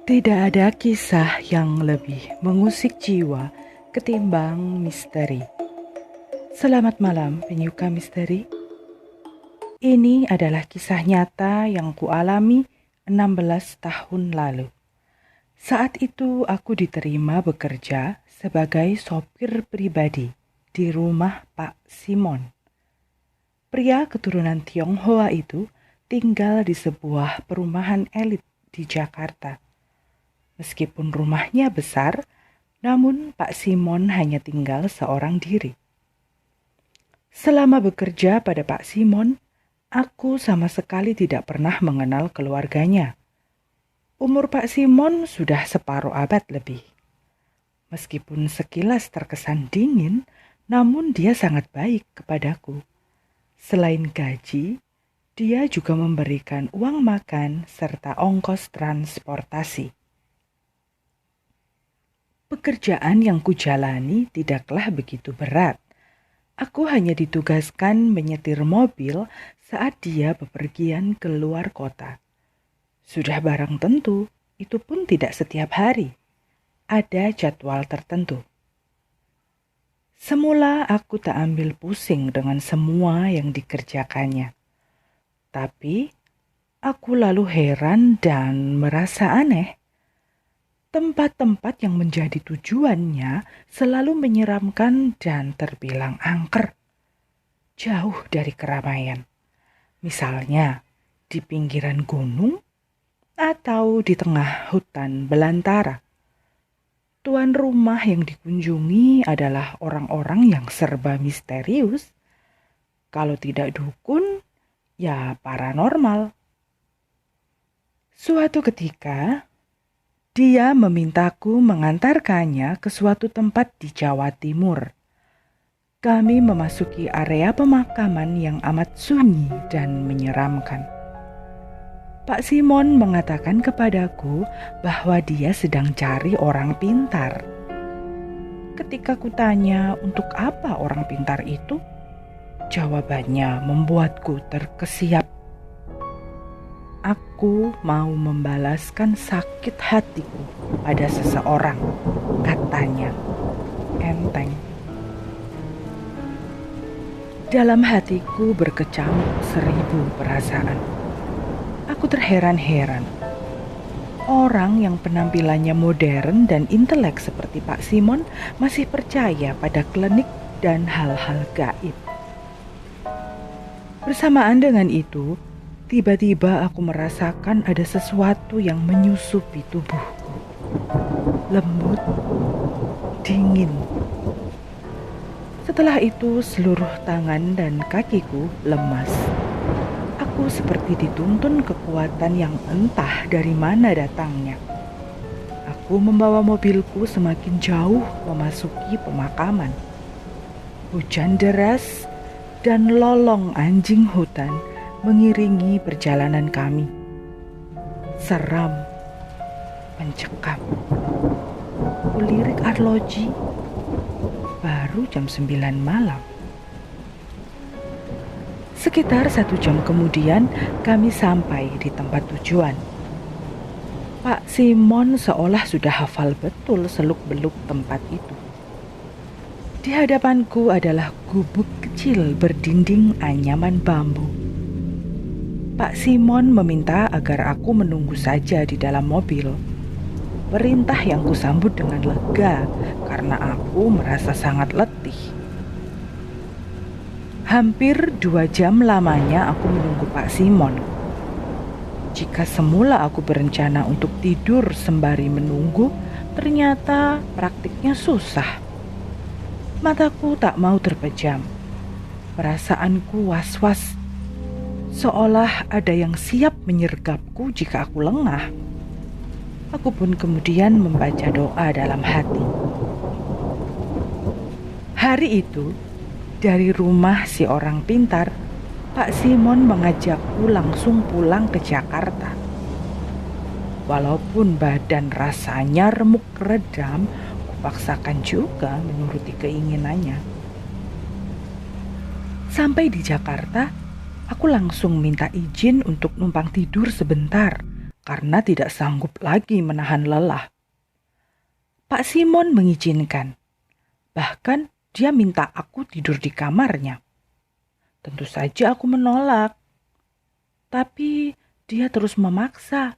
Tidak ada kisah yang lebih mengusik jiwa ketimbang misteri. Selamat malam penyuka misteri. Ini adalah kisah nyata yang kualami 16 tahun lalu. Saat itu aku diterima bekerja sebagai sopir pribadi di rumah Pak Simon. Pria keturunan Tionghoa itu tinggal di sebuah perumahan elit di Jakarta. Meskipun rumahnya besar, namun Pak Simon hanya tinggal seorang diri. Selama bekerja pada Pak Simon, aku sama sekali tidak pernah mengenal keluarganya. Umur Pak Simon sudah separuh abad lebih. Meskipun sekilas terkesan dingin, namun dia sangat baik kepadaku. Selain gaji, dia juga memberikan uang makan serta ongkos transportasi. Pekerjaan yang kujalani tidaklah begitu berat. Aku hanya ditugaskan menyetir mobil saat dia bepergian ke luar kota. Sudah barang tentu, itu pun tidak setiap hari. Ada jadwal tertentu. Semula aku tak ambil pusing dengan semua yang dikerjakannya. Tapi aku lalu heran dan merasa aneh. Tempat-tempat yang menjadi tujuannya selalu menyeramkan dan terbilang angker. Jauh dari keramaian. Misalnya di pinggiran gunung atau di tengah hutan belantara. Tuan rumah yang dikunjungi adalah orang-orang yang serba misterius. Kalau tidak dukun, ya paranormal. Suatu ketika, dia memintaku mengantarkannya ke suatu tempat di Jawa Timur. Kami memasuki area pemakaman yang amat sunyi dan menyeramkan. Pak Simon mengatakan kepadaku bahwa dia sedang cari orang pintar. Ketika kutanya untuk apa orang pintar itu, jawabannya membuatku terkesiap. Aku mau membalaskan sakit hatiku pada seseorang, katanya. Enteng. Dalam hatiku berkecamuk 1000 perasaan. Aku terheran-heran. Orang yang penampilannya modern dan intelek seperti Pak Simon masih percaya pada klinik dan hal-hal gaib. Bersamaan dengan itu, tiba-tiba aku merasakan ada sesuatu yang menyusupi tubuhku. Lembut, dingin. Setelah itu seluruh tangan dan kakiku lemas. Aku seperti dituntun kekuatan yang entah dari mana datangnya. Aku membawa mobilku semakin jauh memasuki pemakaman. Hujan deras dan lolong anjing hutan mengiringi perjalanan kami. Seram, mencekam. Kulirik arloji, baru jam 9 malam. Sekitar 1 jam kemudian kami sampai di tempat tujuan. Pak Simon seolah sudah hafal betul seluk-beluk tempat itu. Di hadapanku adalah gubuk kecil berdinding anyaman bambu. Pak Simon meminta agar aku menunggu saja di dalam mobil. Perintah yang kusambut dengan lega karena aku merasa sangat letih. Hampir 2 jam lamanya aku menunggu Pak Simon. Jika semula aku berencana untuk tidur sembari menunggu, ternyata praktiknya susah. Mataku tak mau terpejam. Perasaanku was-was, seolah ada yang siap menyergapku jika aku lengah. Aku pun kemudian membaca doa dalam hati. Hari itu, dari rumah si orang pintar, Pak Simon mengajakku langsung pulang ke Jakarta. Walaupun badan rasanya remuk redam, kupaksakan juga menuruti keinginannya. Sampai di Jakarta, aku langsung minta izin untuk numpang tidur sebentar karena tidak sanggup lagi menahan lelah. Pak Simon mengizinkan. Bahkan dia minta aku tidur di kamarnya. Tentu saja aku menolak. Tapi dia terus memaksa.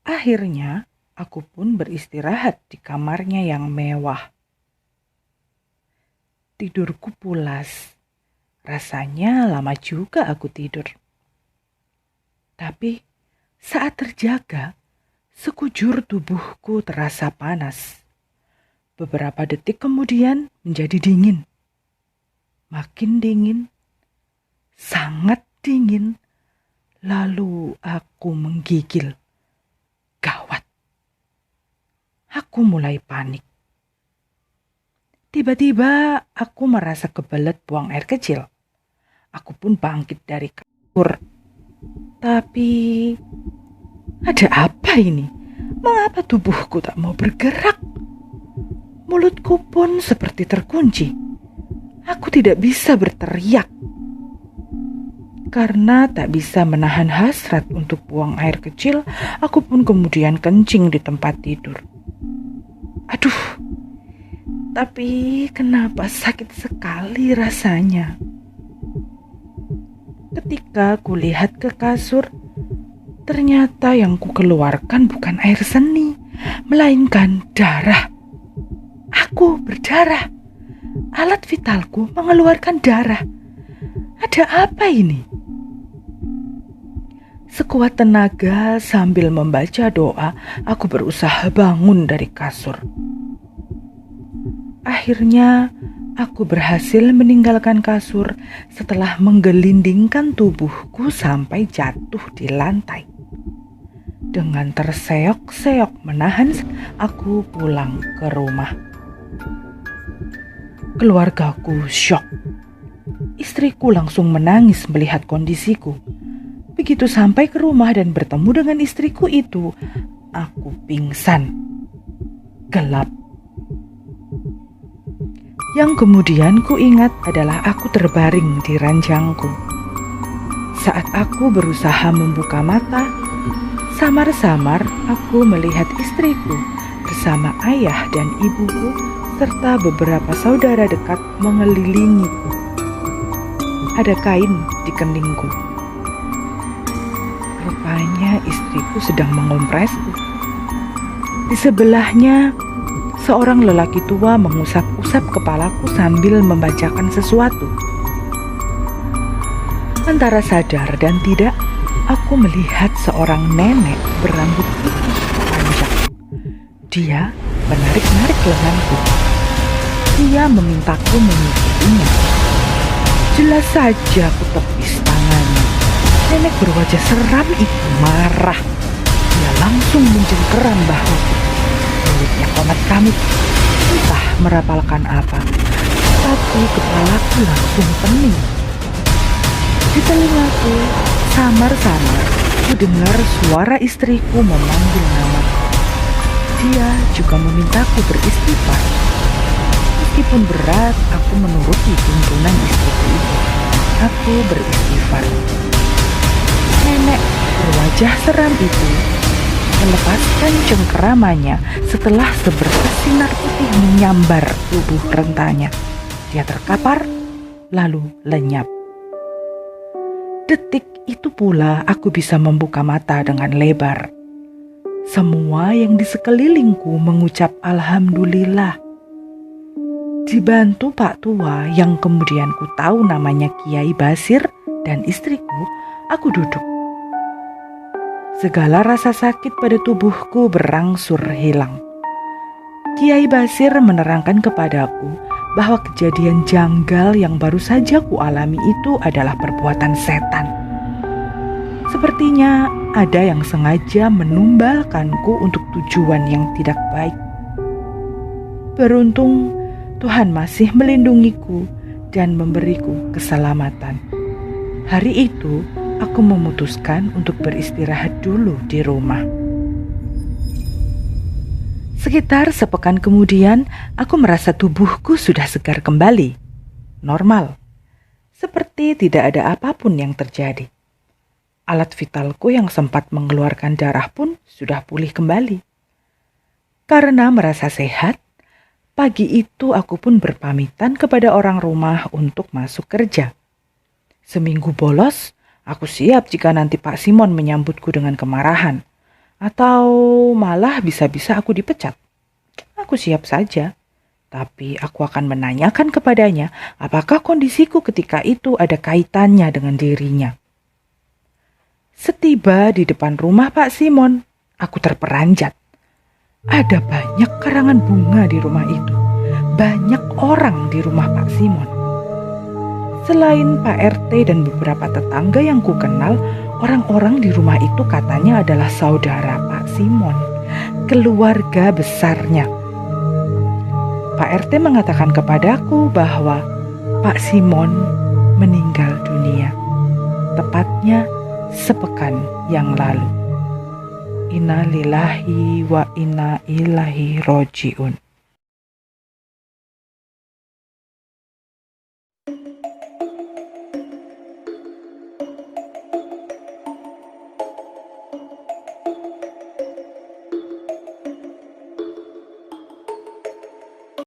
Akhirnya aku pun beristirahat di kamarnya yang mewah. Tidurku pulas. Rasanya lama juga aku tidur. Tapi saat terjaga, sekujur tubuhku terasa panas. Beberapa detik kemudian menjadi dingin. Makin dingin, sangat dingin. Lalu aku menggigil. Gawat. Aku mulai panik. Tiba-tiba aku merasa kebelet buang air kecil. Aku pun bangkit dari kasur. Tapi ada apa ini? Mengapa tubuhku tak mau bergerak? Mulutku pun seperti terkunci. Aku tidak bisa berteriak. Karena tak bisa menahan hasrat untuk buang air kecil, aku pun kemudian kencing di tempat tidur. Aduh, tapi kenapa sakit sekali rasanya? Ketika kulihat ke kasur, ternyata yang kukeluarkan bukan air seni, melainkan darah. Aku berdarah. Alat vitalku mengeluarkan darah. Ada apa ini? Sekuat tenaga sambil membaca doa, aku berusaha bangun dari kasur. Akhirnya, aku berhasil meninggalkan kasur setelah menggelindingkan tubuhku sampai jatuh di lantai. Dengan terseok-seok menahan, aku pulang ke rumah. Keluargaku syok. Istriku langsung menangis melihat kondisiku. Begitu sampai ke rumah dan bertemu dengan istriku itu, aku pingsan. Gelap. Yang kemudian ku ingat adalah aku terbaring di ranjangku. Saat aku berusaha membuka mata, samar-samar aku melihat istriku bersama ayah dan ibuku serta beberapa saudara dekat mengelilingiku. Ada kain di keningku. Rupanya istriku sedang mengompresku. Di sebelahnya, seorang lelaki tua mengusap-usap kepalaku sambil membacakan sesuatu. Antara sadar dan tidak, aku melihat seorang nenek berambut putih panjang. Dia menarik-narik lenganku. Dia memintaku mengikutinya. Jelas saja aku tepis tangannya. Nenek berwajah seram itu marah. Dia langsung mencengkeram bahuku. Mulutnya komat kamit, entah merapalkan apa. Tapi kepalaku langsung pening. Di telingaku, samar-samar, ku dengar suara istriku memanggil namaku. Dia juga memintaku beristighfar. Meskipun berat, aku menuruti tuntunan istriku itu. Aku beristighfar. Nenek berwajah seram itu melepaskan cengkeramannya setelah seberkas sinar putih menyambar tubuh rentanya. Dia terkapar, lalu lenyap. Detik itu pula aku bisa membuka mata dengan lebar. Semua yang di sekelilingku mengucap alhamdulillah. Dibantu Pak Tua yang kemudian ku tahu namanya Kiai Basir dan istriku, aku duduk. Segala rasa sakit pada tubuhku berangsur hilang. Kiai Basir menerangkan kepadaku bahwa kejadian janggal yang baru saja kualami itu adalah perbuatan setan. Sepertinya ada yang sengaja menumbalkanku untuk tujuan yang tidak baik. Beruntung Tuhan masih melindungiku dan memberiku keselamatan. Hari itu aku memutuskan untuk beristirahat dulu di rumah. Sekitar sepekan kemudian, aku merasa tubuhku sudah segar kembali, normal, seperti tidak ada apapun yang terjadi. Alat vitalku yang sempat mengeluarkan darah pun sudah pulih kembali. Karena merasa sehat, pagi itu aku pun berpamitan kepada orang rumah untuk masuk kerja. Seminggu bolos, aku siap jika nanti Pak Simon menyambutku dengan kemarahan. Atau malah bisa-bisa aku dipecat. Aku siap saja. Tapi aku akan menanyakan kepadanya apakah kondisiku ketika itu ada kaitannya dengan dirinya. Setiba di depan rumah Pak Simon, aku terperanjat. Ada banyak karangan bunga di rumah itu. Banyak orang di rumah Pak Simon. Selain Pak RT dan beberapa tetangga yang ku kenal, orang-orang di rumah itu katanya adalah saudara Pak Simon, keluarga besarnya. Pak RT mengatakan kepadaku bahwa Pak Simon meninggal dunia, tepatnya sepekan yang lalu. Inna lillahi wa inna ilaihi roji'un.